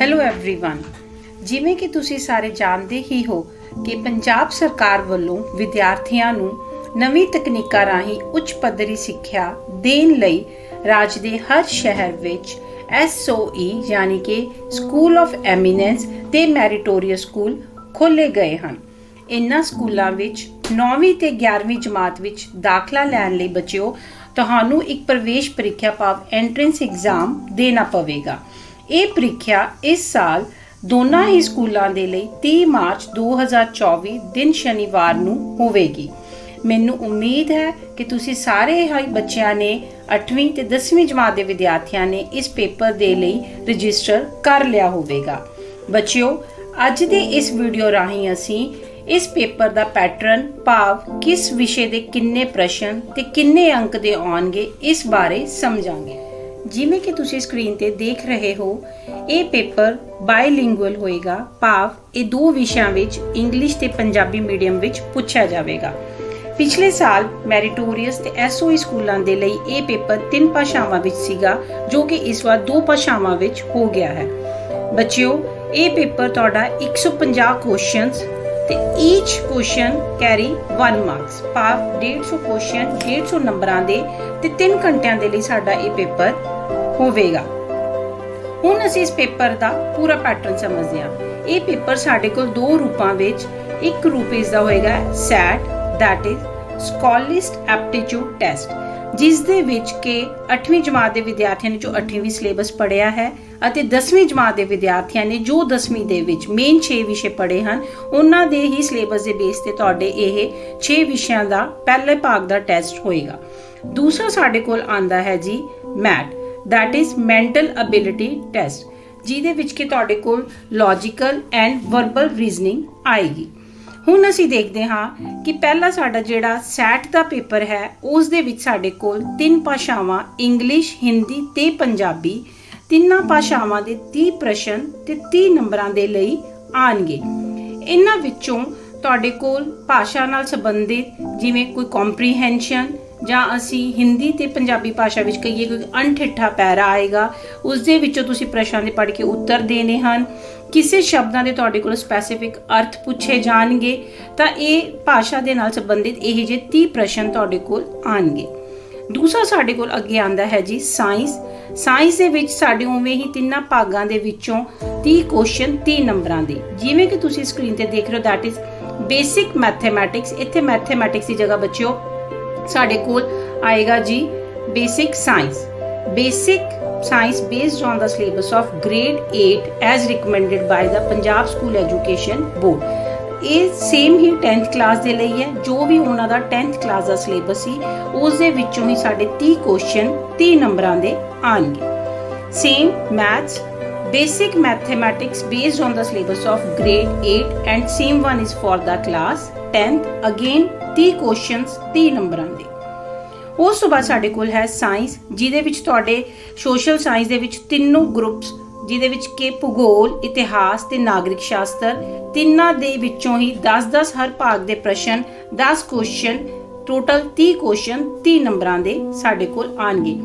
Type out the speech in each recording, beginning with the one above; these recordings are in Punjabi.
ਹੈਲੋ एवरीवन, ਜਿਵੇਂ ਕਿ ਤੁਸੀਂ ਸਾਰੇ ਜਾਣਦੇ ਹੀ ਹੋ ਕਿ ਪੰਜਾਬ ਸਰਕਾਰ ਵੱਲੋਂ ਵਿਦਿਆਰਥੀਆਂ ਨੂੰ ਨਵੀਂ ਤਕਨੀਕਾਂ ਰਾਹੀਂ ਉੱਚ ਪੱਧਰੀ ਸਿੱਖਿਆ ਦੇਣ ਲਈ ਰਾਜ ਦੇ ਹਰ ਸ਼ਹਿਰ ਵਿੱਚ SOE ਯਾਨੀ ਕਿ ਸਕੂਲ ਆਫ ਐਮੀਨੈਂਸ ਤੇ ਮੈਰੀਟੋਰੀਅਸ ਸਕੂਲ ਖੋਲ੍ਹੇ ਗਏ ਹਨ। ਇਨ੍ਹਾਂ ਸਕੂਲਾਂ ਵਿੱਚ 9ਵੀਂ ਤੇ 11ਵੀਂ ਜਮਾਤ ਵਿੱਚ ਦਾਖਲਾ ਲੈਣ ਲਈ ਬੱਚਿਓ ਤੁਹਾਨੂੰ ਇੱਕ ਪ੍ਰਵੇਸ਼ ਪ੍ਰੀਖਿਆ ਭਾਵ ਐਂਟਰੈਂਸ ਐਗਜ਼ਾਮ ਦੇਣਾ ਪਵੇਗਾ। ਇਹ ਪ੍ਰੀਖਿਆ ਇਸ ਸਾਲ ਦੋਨਾਂ ਹੀ ਸਕੂਲਾਂ ਦੇ ਲਈ 30 ਮਾਰਚ 2024 ਦਿਨ ਸ਼ਨੀਵਾਰ ਨੂੰ ਹੋਵੇਗੀ। ਮੈਨੂੰ ਉਮੀਦ ਹੈ ਕਿ ਤੁਸੀਂ ਸਾਰੇ ਹੀ ਬੱਚਿਆਂ ਨੇ 8ਵੀਂ ਤੇ 10ਵੀਂ ਜਮਾਤ ਦੇ ਵਿਦਿਆਰਥੀਆਂ ਨੇ ਇਸ ਪੇਪਰ ਦੇ ਲਈ ਰਜਿਸਟਰ ਕਰ ਲਿਆ ਹੋਵੇਗਾ। ਬੱਚਿਓ, ਅੱਜ ਦੇ ਇਸ ਵੀਡੀਓ ਰਾਹੀਂ ਅਸੀਂ ਇਸ ਪੇਪਰ ਦਾ ਪੈਟਰਨ ਭਾਵ ਕਿਸ ਵਿਸ਼ੇ ਦੇ ਕਿੰਨੇ ਪ੍ਰਸ਼ਨ ਤੇ ਕਿੰਨੇ ਅੰਕ ਦੇ ਆਉਣਗੇ ਇਸ ਬਾਰੇ ਸਮਝਾਂਗੇ। ਜਿਵੇਂ ਕਿ ਤੁਸੀਂ ਸਕਰੀਨ ਤੇ ਦੇਖ ਰਹੇ ਹੋ, ਇਹ ਪੇਪਰ ਬਾਈਲਿੰਗੁਅਲ ਹੋਏਗਾ ਭਾਵ ਇਹ ਦੋ ਵਿਸ਼ਿਆਂ ਵਿੱਚ ਇੰਗਲਿਸ਼ ਤੇ ਪੰਜਾਬੀ ਮੀਡੀਅਮ ਵਿੱਚ ਪੁੱਛਿਆ ਜਾਵੇਗਾ। ਪਿਛਲੇ ਸਾਲ ਮੈਰੀਟੋਰੀਅਸ ਤੇ SOE ਸਕੂਲਾਂ ਦੇ ਲਈ ਇਹ ਪੇਪਰ 3 ਭਾਸ਼ਾਵਾਂ ਵਿੱਚ ਸੀਗਾ, ਜੋ ਕਿ ਇਸ ਵਾਰ 2 ਭਾਸ਼ਾਵਾਂ ਵਿੱਚ ਹੋ ਗਿਆ ਹੈ। ਬੱਚਿਓ, ਇਹ ਪੇਪਰ ਤੁਹਾਡਾ 150 ਕੁਐਸਚਨਸ ਤੇ ਈਚ ਕੁਐਸਚਨ ਕੈਰੀ 1 ਮਾਰਕਸ ਭਾਵ 150 ਕੁਐਸਚਨ 150 ਨੰਬਰਾਂ ਦੇ ਤੇ 3 ਘੰਟਿਆਂ ਦੇ ਲਈ ਸਾਡਾ ਇਹ ਪੇਪਰ ਹੋਵੇਗਾ। ਹੁਣ ਅਸੀਂ ਇਸ ਪੇਪਰ ਦਾ ਪੂਰਾ ਪੈਟਰਨ ਸਮਝਦੇ ਹਾਂ। ਇਹ ਪੇਪਰ ਸਾਡੇ ਕੋਲ 2 ਰੂਪਾਂ ਵਿੱਚ, ਇੱਕ ਰੂਪ ਇਸ ਦਾ ਹੋਏਗਾ SAT that is Scholist Aptitude Test, ਜਿਸ ਦੇ ਵਿੱਚ ਕਿ 8ਵੀਂ ਜਮਾਤ ਦੇ ਵਿਦਿਆਰਥੀਆਂ ਨੇ ਜੋ 8ਵੀਂ ਸਿਲੇਬਸ ਪੜ੍ਹਿਆ ਹੈ ਅਤੇ 10ਵੀਂ ਜਮਾਤ ਦੇ ਵਿਦਿਆਰਥੀਆਂ ਨੇ ਜੋ 10ਵੀਂ ਦੇ ਵਿੱਚ ਮੇਨ 6 ਵਿਸ਼ੇ ਪੜ੍ਹੇ ਹਨ, ਉਹਨਾਂ ਦੇ ਹੀ ਸਿਲੇਬਸ ਦੇ ਬੇਸ ਤੇ ਤੁਹਾਡੇ ਇਹ 6 ਵਿਸ਼ਿਆਂ ਦਾ ਪਹਿਲੇ ਭਾਗ ਦਾ ਟੈਸਟ ਹੋਏਗਾ। ਦੂਸਰਾ ਸਾਡੇ ਕੋਲ ਆਂਦਾ ਹੈ ਜੀ MAT that is Mental Ability Test, ਜਿਹਦੇ ਵਿੱਚ ਕਿ ਤੁਹਾਡੇ ਕੋਲ ਲੌਜੀਕਲ ਐਂਡ ਵਰਬਲ ਰੀਜ਼ਨਿੰਗ ਆਏਗੀ। ਹੁਣ ਅਸੀਂ ਦੇਖਦੇ ਹਾਂ ਕਿ ਪਹਿਲਾ ਸਾਡਾ ਜਿਹੜਾ SAT ਦਾ ਪੇਪਰ ਹੈ ਉਸ ਦੇ ਵਿੱਚ ਸਾਡੇ ਕੋਲ 3 ਭਾਸ਼ਾਵਾਂ ਇੰਗਲਿਸ਼, ਹਿੰਦੀ ਤੇ ਪੰਜਾਬੀ, ਤਿੰਨਾਂ ਭਾਸ਼ਾਵਾਂ ਦੇ 30 ਪ੍ਰਸ਼ਨ ਤੇ 30 ਨੰਬਰਾਂ ਦੇ ਲਈ ਆਣਗੇ। ਇਹਨਾਂ ਵਿੱਚੋਂ ਤੁਹਾਡੇ ਕੋਲ ਭਾਸ਼ਾ ਨਾਲ ਸੰਬੰਧਿਤ ਜਿਵੇਂ ਕੋਈ ਕੰਪਰੀਹੈਂਸ਼ਨ ਜਾਂ ਅਸੀਂ ਹਿੰਦੀ ਤੇ ਪੰਜਾਬੀ ਭਾਸ਼ਾ ਵਿੱਚ ਕਹੀਏ ਕੋਈ ਅਣਠਿੱਠਾ ਪੈਰਾ ਆਏਗਾ, ਉਸ ਦੇ ਵਿੱਚੋਂ ਤੁਸੀਂ ਪ੍ਰਸ਼ਨ ਦੇ ਪੜ੍ਹ ਕੇ ਉੱਤਰ ਦੇਣੇ ਹਨ। ਕਿਸੇ ਸ਼ਬਦਾਂ ਦੇ ਤੁਹਾਡੇ ਕੋਲ ਸਪੈਸੀਫਿਕ ਅਰਥ ਪੁੱਛੇ ਜਾਣਗੇ ਤਾਂ ਇਹ ਭਾਸ਼ਾ ਦੇ ਨਾਲ ਸੰਬੰਧਿਤ ਇਹ ਜਿਹੇ 30 ਪ੍ਰਸ਼ਨ ਤੁਹਾਡੇ ਕੋਲ ਆਣਗੇ। ਦੂਸਰਾ ਸਾਡੇ ਕੋਲ ਅੱਗੇ ਆਂਦਾ ਹੈ ਜੀ ਸਾਇੰਸ ਦੇ ਵਿੱਚ ਸਾਡੇ ਉਵੇਂ ਹੀ ਤਿੰਨਾਂ ਭਾਗਾਂ ਦੇ ਵਿੱਚੋਂ 30 ਕੁਐਸਚਨ 30 ਨੰਬਰਾਂ ਦੇ, ਜਿਵੇਂ ਕਿ ਤੁਸੀਂ ਸਕਰੀਨ ਤੇ ਦੇਖ ਰਹੇ ਹੋ ਦੈਟ ਇਜ਼ ਬੇਸਿਕ ਮੈਥਮੈਟਿਕਸ। ਇੱਥੇ ਮੈਥਮੈਟਿਕਸ ਦੀ ਜਗ੍ਹਾ ਬੱਚਿਓ ਸਾਡੇ ਕੋਲ ਆਏਗਾ ਜੀ basic science based on the syllabus of grade 8 as recommended by the Punjab School Education Board। ਇਹ ਸੇਮ ਹੀ 10th ਕਲਾਸ ਦੇ ਲਈ ਹੈ। ਜੋ ਵੀ ਉਹਨਾਂ ਦਾ 10th ਕਲਾਸ ਦਾ ਸਿਲੇਬਸ ਸੀ ਉਸ ਦੇ ਵਿੱਚੋਂ ਹੀ ਸਾਡੇ 30 ਕੁਐਸਚਨ 30 ਨੰਬਰਾਂ ਦੇ ਆਣਗੇ। Same maths basic mathematics based on the syllabus of grade 8 and same one is for the class 10th, again 30 questions 30 ਨੰਬਰਾਂ ਦੇ। ਉਸ ਤੋਂ ਬਾਅਦ ਸਾਡੇ ਕੋਲ ਹੈ ਸਾਇੰਸ, ਜਿਹਦੇ ਵਿੱਚ ਤੁਹਾਡੇ ਸੋਸ਼ਲ ਸਾਇੰਸ ਦੇ ਵਿੱਚ ਤਿੰਨੋਂ ਗਰੁੱਪਸ, ਜਿਹਦੇ ਵਿੱਚ ਕਿ ਭੂਗੋਲ, ਇਤਿਹਾਸ ਤੇ ਨਾਗਰਿਕ ਸ਼ਾਸਤਰ, ਤਿੰਨਾਂ ਦੇ ਵਿੱਚੋਂ ਹੀ 10-10 ਹਰ ਭਾਗ ਦੇ ਪ੍ਰਸ਼ਨ 10 ਕੁਐਸਚਨ ਟੋਟਲ 30 ਕੁਐਸਚਨ 30 ਨੰਬਰਾਂ ਦੇ ਸਾਡੇ ਕੋਲ ਆਣਗੇ।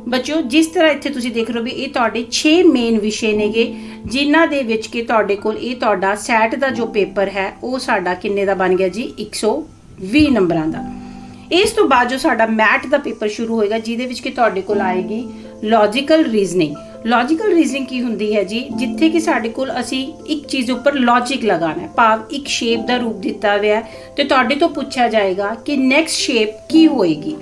ਬੱਚਿਓ, ਜਿਸ ਤਰ੍ਹਾਂ ਇੱਥੇ ਤੁਸੀਂ ਦੇਖ ਰਹੇ ਹੋ ਵੀ ਇਹ ਤੁਹਾਡੇ 6 ਮੇਨ ਵਿਸ਼ੇ ਨੇਗੇ, ਜਿਨ੍ਹਾਂ ਦੇ ਵਿੱਚ ਕਿ ਤੁਹਾਡੇ ਕੋਲ ਇਹ ਤੁਹਾਡਾ SAT ਦਾ ਜੋ ਪੇਪਰ ਹੈ ਉਹ ਸਾਡਾ ਕਿੰਨੇ ਦਾ ਬਣ ਗਿਆ ਜੀ 120 ਨੰਬਰਾਂ ਦਾ। ਇਸ ਤੋਂ ਬਾਅਦ ਜੋ ਸਾਡਾ ਮੈਟ ਦਾ ਪੇਪਰ ਸ਼ੁਰੂ ਹੋਏਗਾ, ਜਿਹਦੇ ਵਿੱਚ ਕਿ ਤੁਹਾਡੇ ਕੋਲ ਆਏਗੀ ਲੌਜੀਕਲ ਰੀਜ਼ਨਿੰਗ ਕੀ ਹੁੰਦੀ ਹੈ ਜੀ, ਜਿੱਥੇ ਕਿ ਸਾਡੇ ਕੋਲ ਅਸੀਂ ਇੱਕ ਚੀਜ਼ ਉੱਪਰ ਲੌਜਿਕ ਲਗਾਉਣਾ ਹੈ ਭਾਵ ਇੱਕ ਸ਼ੇਪ ਦਾ ਰੂਪ ਦਿੱਤਾ ਹੋਇਆ ਹੈ ਤੇ ਤੁਹਾਡੇ ਤੋਂ ਪੁੱਛਿਆ ਜਾਏਗਾ ਕਿ ਨੈਕਸਟ ਸ਼ੇਪ ਕੀ ਹੋਏਗੀ।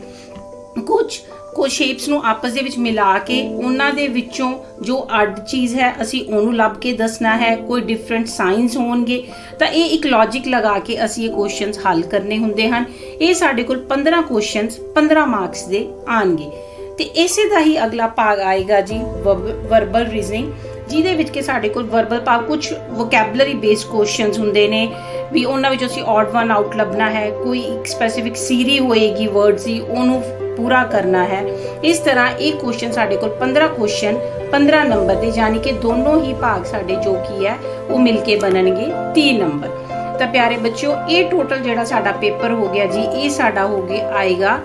ਕੁਝ ਸ਼ੇਪਸ ਨੂੰ ਆਪਸ ਦੇ ਵਿੱਚ ਮਿਲਾ ਕੇ ਉਹਨਾਂ ਦੇ ਵਿੱਚੋਂ ਜੋ ਅੱਡ ਚੀਜ਼ ਹੈ ਅਸੀਂ ਉਹਨੂੰ ਲੱਭ ਕੇ ਦੱਸਣਾ ਹੈ। ਕੋਈ ਡਿਫਰੈਂਟ ਸਾਈਨਸ ਹੋਣਗੇ ਤਾਂ ਇਹ ਇੱਕ ਲੌਜਿਕ ਲਗਾ ਕੇ ਅਸੀਂ ਇਹ ਕੁਐਸਚਨਸ ਹੱਲ ਕਰਨੇ ਹੁੰਦੇ ਹਨ। ਇਹ ਸਾਡੇ ਕੋਲ 15 ਕੁਐਸਚਨਸ 15 ਮਾਰਕਸ ਦੇ ਆਣਗੇ। ਤੇ ਇਸੇ ਦਾ ਹੀ ਅਗਲਾ ਭਾਗ ਆਏਗਾ ਜੀ ਵਰਬਲ ਰੀਜ਼ਨਿੰਗ, ਜਿਹਦੇ ਵਿੱਚ ਕਿ ਸਾਡੇ ਕੋਲ ਵਰਬਲ ਭਾਗ ਕੁਝ ਵੋਕੈਬਲਰੀ ਬੇਸਡ ਕੁਐਸਚਨਸ ਹੁੰਦੇ ਨੇ ਵੀ ਉਹਨਾਂ ਵਿੱਚ ਅਸੀਂ ਔਡ ਵਨ ਆਊਟ ਲੱਭਣਾ ਹੈ, ਕੋਈ ਇੱਕ ਸਪੈਸੀਫਿਕ ਸੀਰੀ ਹੋਏਗੀ ਵਰਡਸ ਦੀ ਉਹਨੂੰ ਪੂਰਾ ਕਰਨਾ ਹੈ। ਇਸ ਤਰ੍ਹਾਂ ਇਹ ਕੁਐਸਚਨ ਸਾਡੇ ਕੋਲ 15 ਕੁਐਸਚਨ 15 ਨੰਬਰ ਦੇ, ਯਾਨੀ ਕਿ ਦੋਨੋਂ ਹੀ ਭਾਗ ਸਾਡੇ ਜੋ ਕੀ ਹੈ ਉਹ ਮਿਲ ਕੇ ਬਣਨਗੇ 30 ਨੰਬਰ। ਤਾਂ ਪਿਆਰੇ ਬੱਚਿਓ, ਇਹ ਟੋਟਲ ਜਿਹੜਾ ਸਾਡਾ ਪੇਪਰ ਹੋ ਗਿਆ ਜੀ, ਇਹ ਸਾਡਾ ਹੋ ਗਿਆ ਆਏਗਾ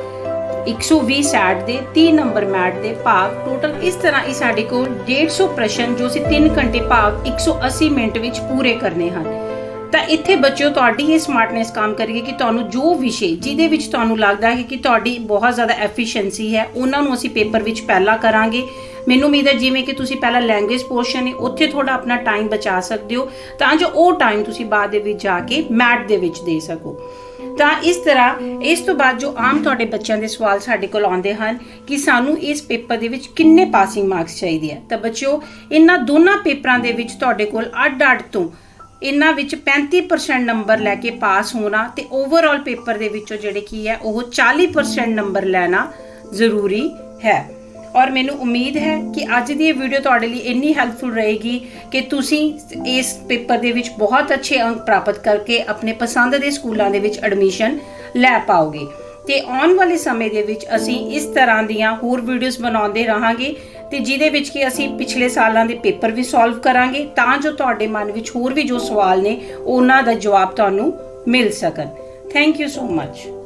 120 ਸੈਟ ਦੇ 30 ਨੰਬਰ ਮੈਟ ਦੇ ਭਾਵ ਟੋਟਲ ਇਸ ਤਰ੍ਹਾਂ ਹੀ ਸਾਡੇ ਕੋਲ 150 ਪ੍ਰਸ਼ਨ ਜੋ ਅਸੀਂ 3 ਘੰਟੇ ਭਾਵ 180 ਮਿੰਟ ਵਿੱਚ ਪੂਰੇ ਕਰਨੇ ਹਨ। ਤਾਂ ਇੱਥੇ ਬੱਚਿਓ ਤੁਹਾਡੀ ਇਹ ਸਮਾਰਟਨੈਸ ਕੰਮ ਕਰੇਗੀ ਕਿ ਤੁਹਾਨੂੰ ਜੋ ਵਿਸ਼ੇ ਜਿਹਦੇ ਵਿੱਚ ਤੁਹਾਨੂੰ ਲੱਗਦਾ ਹੈ ਕਿ ਤੁਹਾਡੀ ਬਹੁਤ ਜ਼ਿਆਦਾ ਐਫੀਸ਼ੀਐਂਸੀ ਹੈ ਉਹਨਾਂ ਨੂੰ ਅਸੀਂ ਪੇਪਰ ਵਿੱਚ ਪਹਿਲਾਂ ਕਰਾਂਗੇ। ਮੈਨੂੰ ਉਮੀਦ ਹੈ ਜਿਵੇਂ ਕਿ ਤੁਸੀਂ ਪਹਿਲਾਂ ਲੈਂਗੁਏਜ ਪੋਰਸ਼ਨ ਹੈ ਉੱਥੇ ਥੋੜਾ ਆਪਣਾ ਟਾਈਮ ਬਚਾ ਸਕਦੇ ਹੋ ਤਾਂ ਜੋ ਉਹ ਟਾਈਮ ਤੁਸੀਂ ਬਾਅਦ ਦੇ ਵਿੱਚ ਜਾ ਕੇ ਮੈਟ ਦੇ ਵਿੱਚ ਦੇ ਸਕੋ। ਤਾਂ ਇਸ ਤਰ੍ਹਾਂ ਇਸ ਤੋਂ ਬਾਅਦ ਜੋ ਆਮ ਤੁਹਾਡੇ ਬੱਚਿਆਂ ਦੇ ਸਵਾਲ ਸਾਡੇ ਕੋਲ ਆਉਂਦੇ ਹਨ ਕਿ ਸਾਨੂੰ ਇਸ ਪੇਪਰ ਦੇ ਵਿੱਚ ਕਿੰਨੇ ਪਾਸਿੰਗ ਮਾਰਕਸ ਚਾਹੀਦੇ ਆ, ਤਾਂ ਬੱਚਿਓ ਇਹਨਾਂ ਦੋਨਾਂ ਪੇਪਰਾਂ ਦੇ ਵਿੱਚ ਤੁਹਾਡੇ ਕੋਲ ਅੱਡ-ਅੱਡ ਤੋਂ ਇਹਨਾਂ ਵਿੱਚ 35% ਨੰਬਰ ਲੈ ਕੇ ਪਾਸ ਹੋਣਾ ਤੇ ਓਵਰਆਲ ਪੇਪਰ ਦੇ ਵਿੱਚੋਂ ਜਿਹੜੇ ਕੀ ਹੈ ਉਹ 40% ਨੰਬਰ ਲੈਣਾ ਜ਼ਰੂਰੀ ਹੈ। ਔਰ ਮੈਨੂੰ ਉਮੀਦ ਹੈ ਕਿ ਅੱਜ ਦੀ ਇਹ ਵੀਡੀਓ ਤੁਹਾਡੇ ਲਈ ਇੰਨੀ ਹੈਲਪਫੁਲ ਰਹੇਗੀ ਕਿ ਤੁਸੀਂ ਇਸ ਪੇਪਰ ਦੇ ਵਿੱਚ ਬਹੁਤ ਅੱਛੇ ਅੰਕ ਪ੍ਰਾਪਤ ਕਰਕੇ ਆਪਣੇ ਪਸੰਦ ਦੇ ਸਕੂਲਾਂ ਦੇ ਵਿੱਚ ਐਡਮਿਸ਼ਨ ਲੈ ਪਾਓਗੇ। ਤੇ ਆਉਣ ਵਾਲੇ ਸਮੇਂ ਦੇ ਵਿੱਚ ਅਸੀਂ ਇਸ ਤਰ੍ਹਾਂ ਦੀਆਂ ਹੋਰ ਵੀਡੀਓਜ਼ ਬਣਾਉਂਦੇ ਰਹਾਂਗੇ ਤੇ ਜਿਹਦੇ ਵਿੱਚ ਕਿ ਅਸੀਂ ਪਿਛਲੇ ਸਾਲਾਂ ਦੇ ਪੇਪਰ ਵੀ ਸੋਲਵ ਕਰਾਂਗੇ ਤਾਂ ਜੋ ਤੁਹਾਡੇ ਮਨ ਵਿੱਚ ਹੋਰ ਵੀ ਜੋ ਸਵਾਲ ਨੇ ਉਹਨਾਂ ਦਾ ਜਵਾਬ ਤੁਹਾਨੂੰ ਮਿਲ ਸਕਣ। Thank you so much.